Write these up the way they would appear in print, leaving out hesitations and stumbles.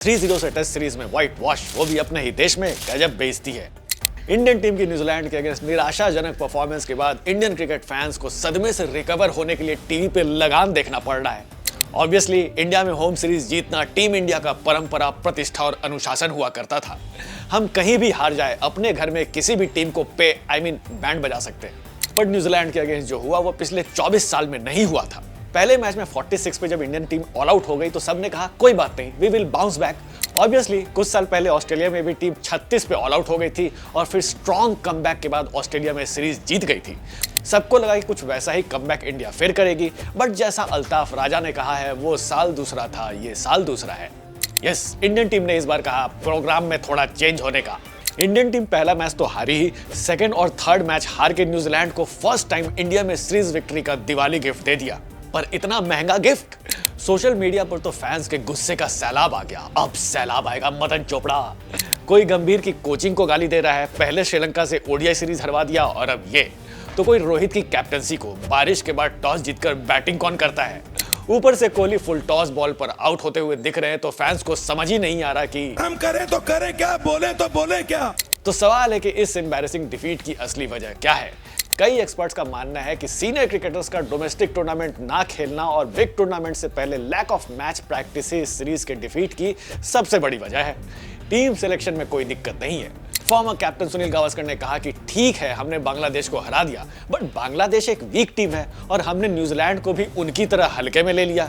3-0 से test series में white wash, वो भी अपने ही देश में, गजब बेइज्जती है। इंडियन टीम की न्यूजीलैंड के अगेंस्ट निराशाजनक परफॉर्मेंस के बाद इंडियन क्रिकेट फैंस को सदमे से रिकवर होने के लिए टीवी पे लगान देखना पड़ रहा है। ऑब्वियसली इंडिया में होम सीरीज जीतना टीम इंडिया का परंपरा, प्रतिष्ठा और अनुशासन हुआ करता था। हम कहीं भी हार जाए अपने घर में किसी भी टीम को बैंड बजा सकते हैं, बट न्यूजीलैंड के अगेंस्ट जो हुआ वो पिछले 24 साल में नहीं हुआ था। पहले मैच में 46 पे जब इंडियन टीम ऑल आउट हो गई तो सबने कहा कोई बात नहीं, we will bounce back. Obviously कुछ साल पहले ऑस्ट्रेलिया में भी टीम 36 पे ऑल आउट हो गई थी और फिर स्ट्रॉन्ग कमबैक के बाद ऑस्ट्रेलिया में सीरीज जीत गई थी। सबको लगा कि कुछ वैसा ही कमबैक इंडिया फिर करेगी, बट जैसा अल्ताफ राजा ने कहा है, वो साल दूसरा था, ये साल दूसरा है। यस, इंडियन टीम ने इस बार कहा प्रोग्राम में थोड़ा चेंज होने का। इंडियन टीम पहला मैच तो हारी ही, सेकंड और थर्ड मैच हार के न्यूजीलैंड को फर्स्ट टाइम इंडिया में सीरीज विक्ट्री का दिवाली गिफ्ट दे दिया। पर इतना महंगा गिफ्ट, सोशल मीडिया पर तो फैंस के गुस्से का सैलाब आ गया। अब सैलाब आएगा मदन चोपड़ा। कोई गंभीर की कोचिंग को गाली दे रहा है, पहले श्रीलंका से ओडीआई सीरीज हरवा दिया और अब ये। तो कोई रोहित की कैप्टनसी को, बारिश के बाद टॉस जीतकर बैटिंग कौन करता है। ऊपर से कोहली फुल टॉस बॉल पर आउट होते हुए दिख रहे हैं, तो फैंस को समझ ही नहीं आ रहा कि हम करें तो करें क्या, बोले तो बोले क्या। तो सवाल है कि इस एम्बैरेसिंग डिफीट की असली वजह क्या है। कई एक्सपर्ट्स का मानना है कि सीनियर क्रिकेटर्स का डोमेस्टिक टूर्नामेंट ना खेलना और बिग टूर्नामेंट से पहले lack of match practice series के डिफीट की सबसे बड़ी वजह है। टीम सिलेक्शन में कोई दिक्कत नहीं है। फॉर्मर कैप्टन सुनील गावस्कर ने कहा कि ठीक है हमने बांग्लादेश को हरा दिया, बट बांग्लादेश एक वीक टीम है और हमने न्यूजीलैंड को भी उनकी तरह हल्के में ले लिया।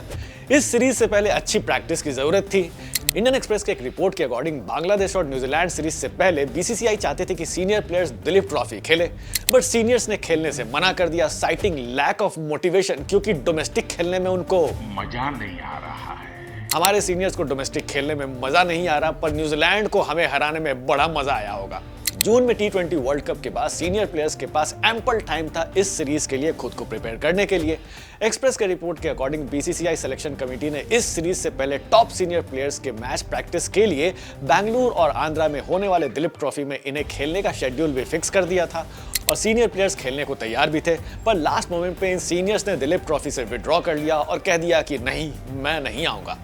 इस सीरीज से पहले अच्छी प्रैक्टिस की जरूरत थी। इंडियन एक्सप्रेस के एक रिपोर्ट के अकॉर्डिंग बांग्लादेश और न्यूजीलैंड सीरीज से पहले बीसीसीआई चाहते थे कि सीनियर प्लेयर्स दिलीप ट्रॉफी खेले, बट सीनियर्स ने खेलने से मना कर दिया, साइटिंग लैक ऑफ मोटिवेशन, क्योंकि डोमेस्टिक खेलने में उनको मजा नहीं आ रहा है। हमारे सीनियर्स को डोमेस्टिक खेलने में मजा नहीं आ रहा, पर न्यूजीलैंड को हमें हराने में बड़ा मजा आया होगा। जून में टी20 वर्ल्ड कप के बाद सीनियर प्लेयर्स के पास एम्पल टाइम था इस सीरीज के लिए खुद को प्रिपेयर करने के लिए। एक्सप्रेस के रिपोर्ट के अकॉर्डिंग बीसीसीआई सिलेक्शन कमेटी ने इस सीरीज से पहले टॉप सीनियर प्लेयर्स के मैच प्रैक्टिस के लिए बेंगलुरु और आंध्रा में होने वाले दिलीप ट्रॉफी में इन्हें खेलने का शेड्यूल भी फिक्स कर दिया था और सीनियर प्लेयर्स खेलने को तैयार भी थे, पर लास्ट मोमेंट पे इन सीनियर्स ने दिलीप ट्रॉफी से विड्रॉ कर लिया और कह दिया कि नहीं, मैं नहीं आऊंगा,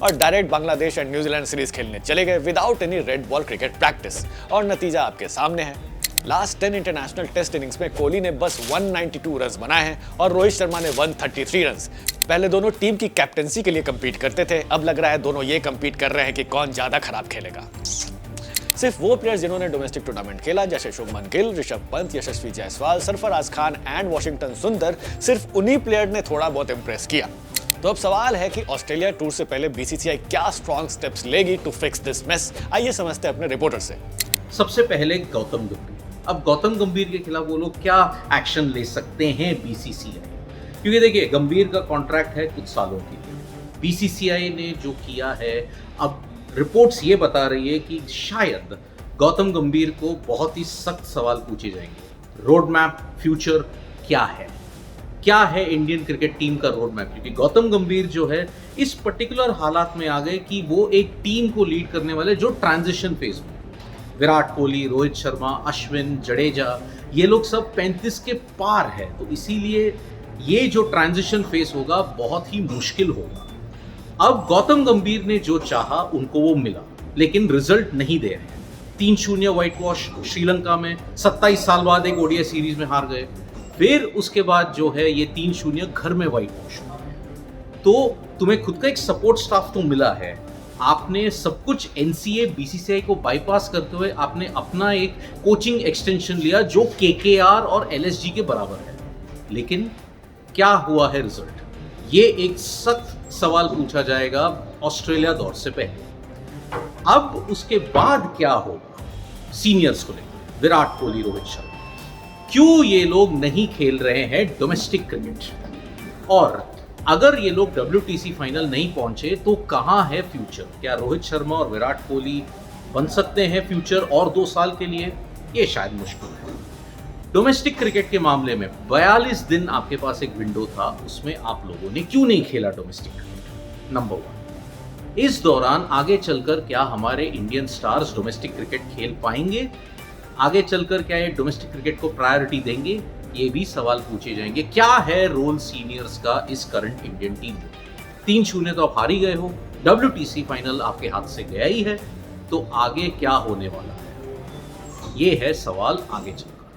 और direct Bangladesh and New Zealand series खेलने चले गए without any red ball cricket practice. और नतीजा आपके सामने है। लास्ट 10 इंटरनेशनल टेस्ट इनिंग्स में कोहली ने बस 192 रन बनाए हैं और रोहित शर्मा ने 133 रन। पहले दोनों टीम की कैप्टनसी के लिए कंपीट करते थे, अब लग रहा है दोनों ये कंपीट कर रहे हैं कि कौन ज्यादा खराब खेलेगा। सिर्फ वो प्लेयर्स जिन्होंने डोमेस्टिक टूर्नामेंट खेला, जैसे शुभमन गिल, ऋषभ पंत, यशस्वी जायसवाल, सरफराज खान एंड वॉशिंगटन सुंदर, सिर्फ उन्हीं प्लेयर ने थोड़ा बहुत इंप्रेस किया। तो अब सवाल है कि ऑस्ट्रेलिया टूर से पहले बीसीसीआई क्या स्ट्रॉन्ग स्टेप्स लेगी टू फिक्स दिस मेस। आइए समझते हैं अपने रिपोर्टर से। सबसे पहले गौतम गंभीर। अब गौतम गंभीर के खिलाफ वो लोग क्या एक्शन ले सकते हैं बीसीसीआई, क्योंकि देखिए गंभीर का कॉन्ट्रैक्ट है कुछ सालों के लिए। बीसीसीआई ने जो किया है, अब रिपोर्ट्स ये बता रही है कि शायद गौतम गंभीर को बहुत ही सख्त सवाल पूछे जाएंगे। रोड मैप, फ्यूचर क्या है इंडियन क्रिकेट टीम का रोड मैप, क्योंकि गौतम गंभीर जो है इस पर्टिकुलर हालात में आ गए कि वो एक टीम को लीड करने वाले जो ट्रांजिशन फेज में, विराट कोहली, रोहित शर्मा, अश्विन, जडेजा, ये लोग सब 35 के पार है, तो इसीलिए ये जो ट्रांजिशन फेज होगा बहुत ही मुश्किल होगा। अब गौतम गंभीर ने जो चाहा उनको वो मिला, लेकिन रिजल्ट नहीं दे रहे हैं। 3-0 व्हाइट वॉश श्रीलंका में, 27 साल बाद एक ओडीआई सीरीज में हार गए, फिर उसके बाद जो है ये 3-0 घर में व्हाइट वॉश। तो तुम्हें खुद का एक सपोर्ट स्टाफ तो मिला है, आपने सब कुछ एनसीए बीसीसीआई को बाईपास करते हुए आपने अपना एक कोचिंग एक्सटेंशन लिया जो केकेआर और एलएसजी के बराबर है, लेकिन क्या हुआ है रिजल्ट, ये एक सख्त सवाल पूछा जाएगा ऑस्ट्रेलिया दौर से पहले। अब उसके बाद क्या होगा सीनियर्स को लेकर, विराट कोहली, रोहित शर्मा, क्यों ये लोग नहीं खेल रहे हैं डोमेस्टिक क्रिकेट, और अगर ये लोग WTC फाइनल नहीं पहुंचे तो कहां है फ्यूचर। क्या रोहित शर्मा और विराट कोहली बन सकते हैं फ्यूचर और 2 साल के लिए, ये शायद मुश्किल है। डोमेस्टिक क्रिकेट के मामले में 42 दिन आपके पास एक विंडो था, उसमें आप लोगों ने क्यों नहीं खेला डोमेस्टिक क्रिकेट, नंबर 1। इस दौरान आगे चलकर क्या हमारे इंडियन स्टार्स डोमेस्टिक क्रिकेट खेल पाएंगे, आगे चलकर क्या ये डोमेस्टिक क्रिकेट को प्रायोरिटी देंगे, ये भी सवाल पूछे जाएंगे। क्या है रोल सीनियर्स का इस करंट इंडियन टीम में। 3-0 तो आप हार ही गए हो, WTC फाइनल आपके हाथ से गया ही है, तो आगे क्या होने वाला है, ये है सवाल आगे चलकर।